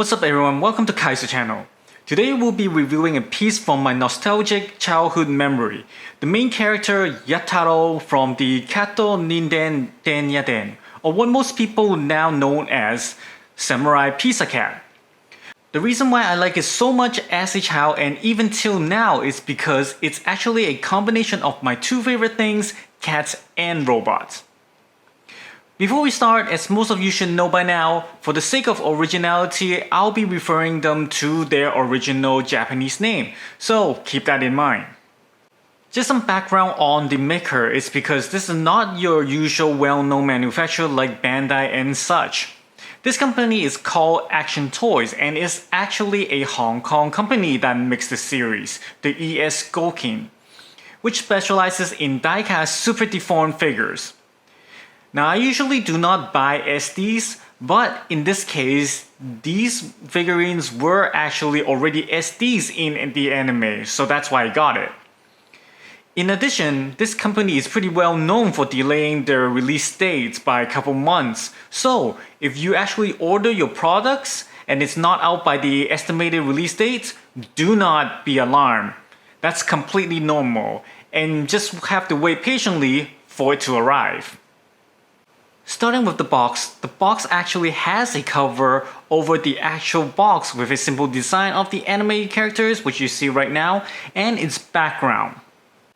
What's up everyone, welcome to Kai's channel. Today we'll be reviewing a piece from my nostalgic childhood memory. The main character Yattarou from the Kyatto Ninden Teyandee, or what most people now know as Samurai Pizza Cat. The reason why I like it so much as a child and even till now is because it's actually a combination of my two favorite things, cats and robots. Before we start, as most of you should know by now, for the sake of originality, I'll be referring them to their original Japanese name, so keep that in mind. Just some background on the maker is because this is not your usual well-known manufacturer like Bandai and such. This company is called Action Toys and is actually a Hong Kong company that makes the series, the ES Goukin, which specializes in die-cast super deformed figures. Now I usually do not buy SDs, but in this case, these figurines were actually already SDs in the anime, so that's why I got it. In addition, this company is pretty well known for delaying their release dates by a couple months, so if you actually order your products and it's not out by the estimated release date, do not be alarmed. That's completely normal, and just have to wait patiently for it to arrive. Starting with the box actually has a cover over the actual box with a simple design of the animated characters, which you see right now, and its background.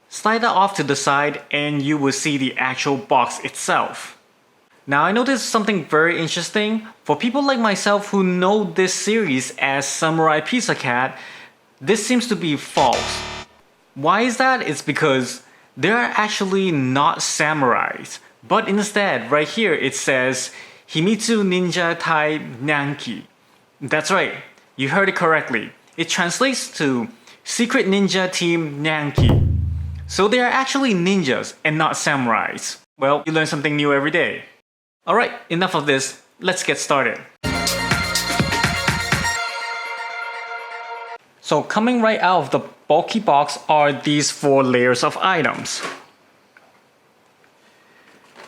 Slide that off to the side and you will see the actual box itself. Now I noticed something very interesting. For people like myself who know this series as Samurai Pizza Cat, this seems to be false. Why is that? It's because they're actually not samurais. But instead, right here it says Himitsu Ninja Teyandee. That's right, you heard it correctly. It translates to Secret Ninja Team Yankee. So they are actually ninjas and not samurais. Well, you learn something new every day. Alright, enough of this, let's get started. So coming right out of the bulky box are these 4 layers of items.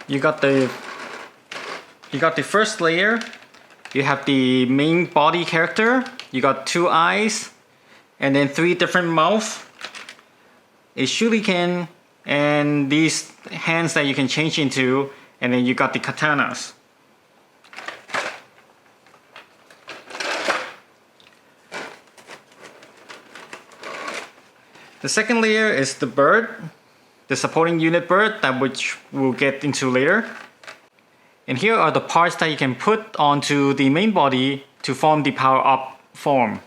You got the first layer. You have the main body character. You got 2 eyes, and then 3 different mouths. A shuriken, and these hands that you can change into, and then you got the katanas. The second layer is the bird. The supporting unit bird, that which we'll get into later. And here are the parts that you can put onto the main body to form the power-up form.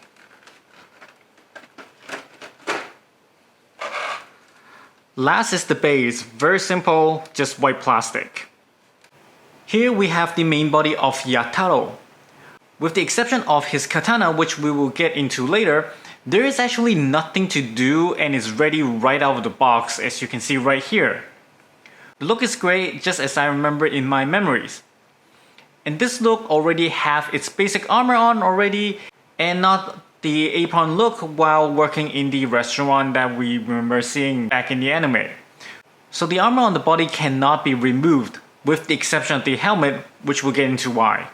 Last is the base, very simple, just white plastic. Here we have the main body of Yattarou. With the exception of his katana, which we will get into later, there is actually nothing to do and is ready right out of the box, as you can see right here. The look is great, just as I remember in my memories. And this look already have its basic armor on already, and not the apron look while working in the restaurant that we remember seeing back in the anime. So the armor on the body cannot be removed, with the exception of the helmet, which we'll get into why.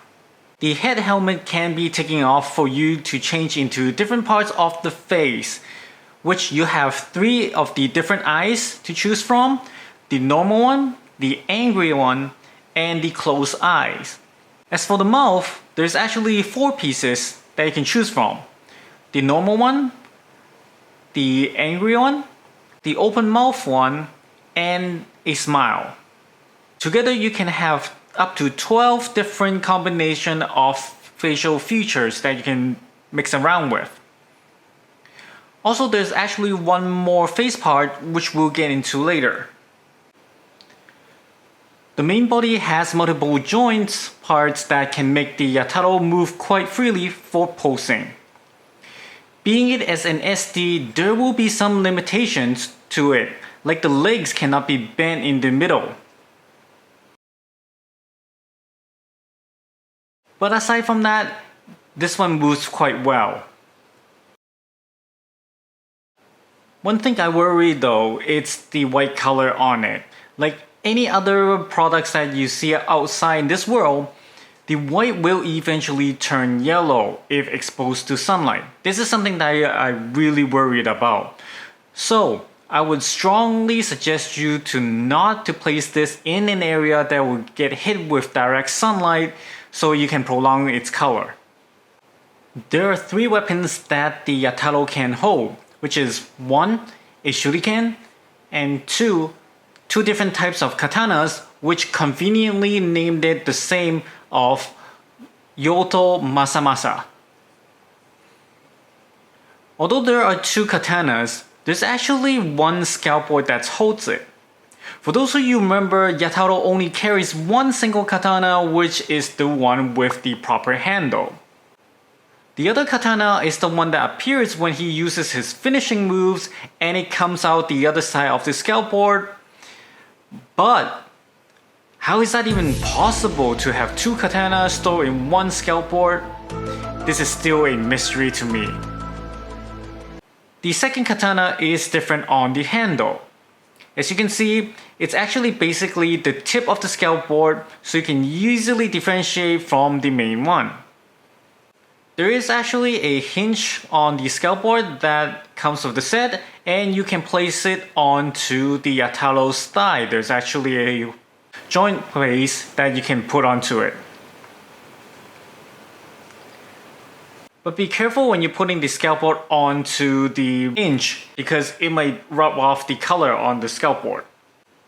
The head helmet can be taken off for you to change into different parts of the face, which you have 3 of the different eyes to choose from, the normal one, the angry one, and the closed eyes. As for the mouth, there's actually 4 pieces that you can choose from. The normal one, the angry one, the open mouth one, and a smile. Together you can have up to 12 different combination of facial features that you can mix around with. Also, there's actually one more face part which we'll get into later. The main body has multiple joints parts that can make the Yattarou move quite freely for posing. Being it as an SD, there will be some limitations to it, like the legs cannot be bent in the middle. But aside from that, this one moves quite well. One thing I worry though, it's the white color on it. Like any other products that you see outside in this world, The white will eventually turn yellow if exposed to sunlight. This is something that I really worried about. So I would strongly suggest you to not to place this in an area that will get hit with direct sunlight so you can prolong its color. There are 3 weapons that the Yattarou can hold, which is 1. A shuriken, and 2 different types of katanas, which conveniently named it the same of Yoto Masamasa. Although there are 2 katanas, there's actually 1 scalp board that holds it. For those of you who remember, Yattarou only carries 1 single katana, which is the one with the proper handle. The other katana is the one that appears when he uses his finishing moves and it comes out the other side of the scalp board. But how is that even possible to have 2 katanas stored in 1 scalp board? This is still a mystery to me. The second katana is different on the handle. As you can see, it's actually basically the tip of the scalp board, so you can easily differentiate from the main one. There is actually a hinge on the scalp board that comes with the set, and you can place it onto the Yattarou's thigh. There's actually a joint place that you can put onto it. But be careful when you're putting the scalp board onto the hinge because it might rub off the color on the scalp board.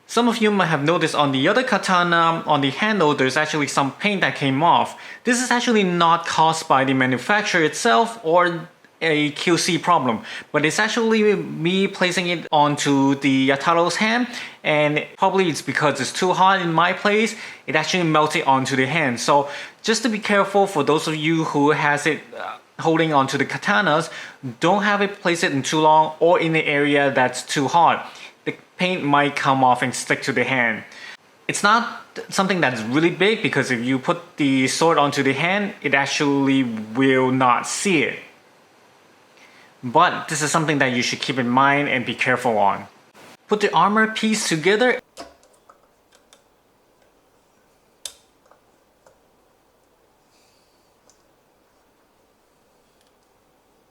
Some of you might have noticed on the other katana, on the handle, there's actually some paint that came off. This is actually not caused by the manufacturer itself or a QC problem, but it's actually me placing it onto the Yattarou's hand, and probably it's because it's too hot in my place, it actually melted onto the hand. So just to be careful for those of you who has it holding onto the katanas, don't have it place it in too long or in the area that's too hot. The paint might come off and stick to the hand. It's not something that's really big because if you put the sword onto the hand, it actually will not see it. But this is something that you should keep in mind and be careful on. Put the armor piece together.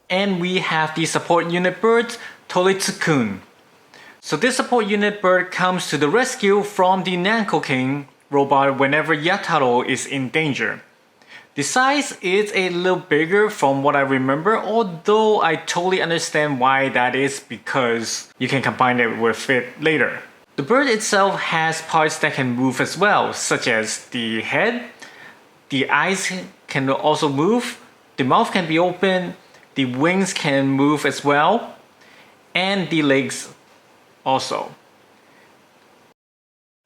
And we have the support unit bird, Toritsu-kun. So this support unit bird comes to the rescue from the Goukin robot whenever Yattarou is in danger. The size is a little bigger from what I remember, although I totally understand why that is because you can combine it with it later. The bird itself has parts that can move as well, such as the head, the eyes can also move, the mouth can be open, the wings can move as well, and the legs also.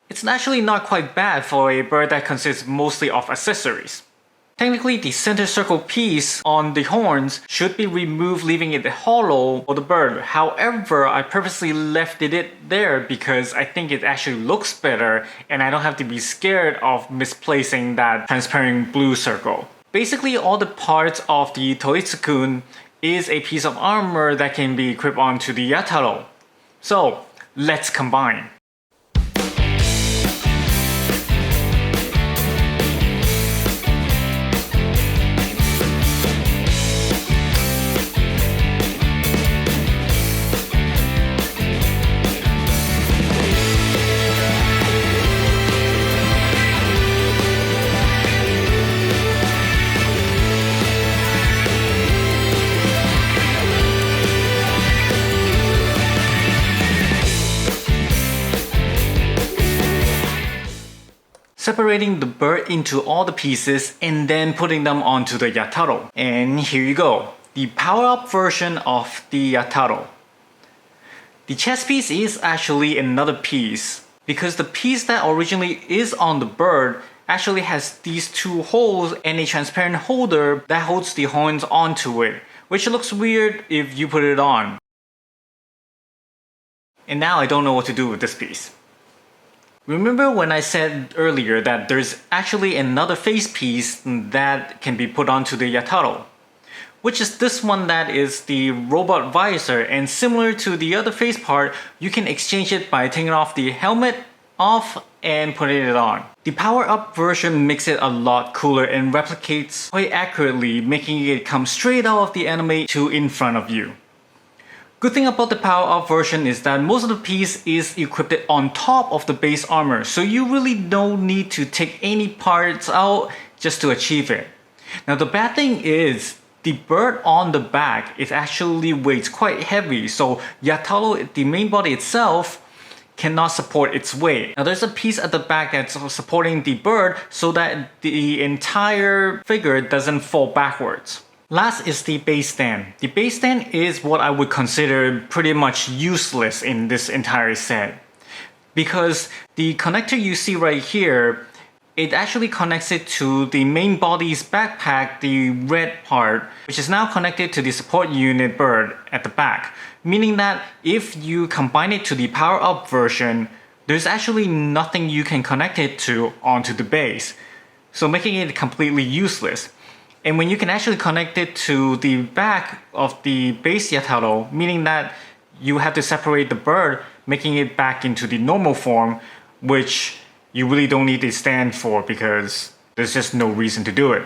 It's actually not quite bad for a bird that consists mostly of accessories. Technically, the center circle piece on the horns should be removed, leaving it hollow for the bird. However, I purposely left it there because I think it actually looks better and I don't have to be scared of misplacing that transparent blue circle. Basically, all the parts of the Toritsu-kun is a piece of armor that can be equipped onto the Yattarou. So, let's combine. Separating the bird into all the pieces and then putting them onto the Yattarou. And here you go, the power-up version of the Yattarou. The chest piece is actually another piece because the piece that originally is on the bird actually has these 2 holes and a transparent holder that holds the horns onto it, which looks weird if you put it on. And now I don't know what to do with this piece. Remember when I said earlier that there's actually another face piece that can be put onto the Yattarou, which is this one that is the robot visor, and similar to the other face part, you can exchange it by taking off the helmet off and putting it on. The The power-up version makes it a lot cooler and replicates quite accurately, making it come straight out of the anime to in front of you. Good thing about the power-up version is that most of the piece is equipped on top of the base armor, so you really don't need to take any parts out just to achieve it. Now the bad thing is, the bird on the back is actually weighs quite heavy, so Yattarou, the main body itself, cannot support its weight. Now there's a piece at the back that's supporting the bird so that the entire figure doesn't fall backwards. Last is the base stand. The base stand is what I would consider pretty much useless in this entire set, because the connector you see right here, it actually connects it to the main body's backpack, the red part, which is now connected to the support unit bird at the back, meaning that if you combine it to the power-up version, there's actually nothing you can connect it to onto the base, so making it completely useless. And when you can actually connect it to the back of the base Yattarou, meaning that you have to separate the bird, making it back into the normal form, which you really don't need a stand for because there's just no reason to do it.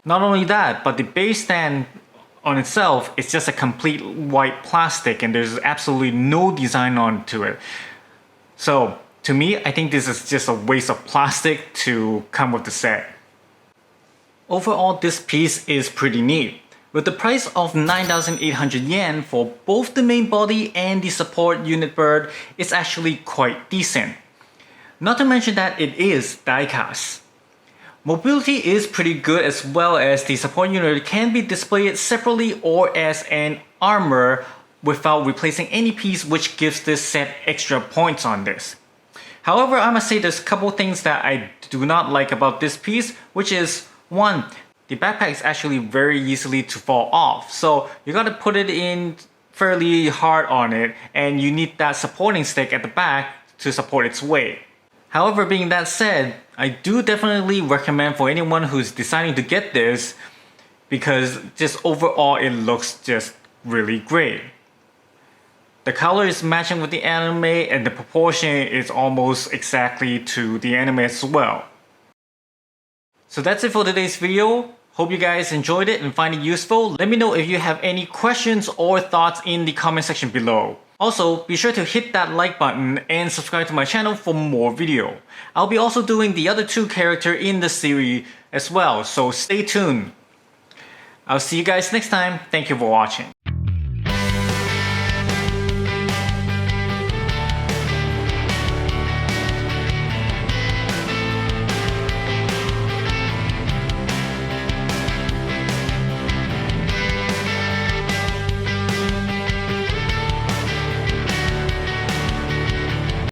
Not only that, but the base stand on itself is just a complete white plastic and there's absolutely no design onto it. So to me, I think this is just a waste of plastic to come with the set. Overall, this piece is pretty neat. With the price of 9,800 yen for both the main body and the support unit bird, it's actually quite decent. Not to mention that it is die-cast. Mobility is pretty good, as well as the support unit can be displayed separately or as an armor without replacing any piece, which gives this set extra points on this. However, I must say there's a couple things that I do not like about this piece, which is, one, the backpack is actually very easily to fall off, so you gotta put it in fairly hard on it, and you need that supporting stick at the back to support its weight. However, being that said, I do definitely recommend for anyone who's deciding to get this, because just overall it looks just really great. The color is matching with the anime and the proportion is almost exactly to the anime as well. So that's it for today's video. Hope you guys enjoyed it and find it useful. Let me know if you have any questions or thoughts in the comment section below. Also, be sure to hit that like button and subscribe to my channel for more video. I'll be also doing the other two characters in the series as well, so stay tuned. I'll see you guys next time. Thank you for watching.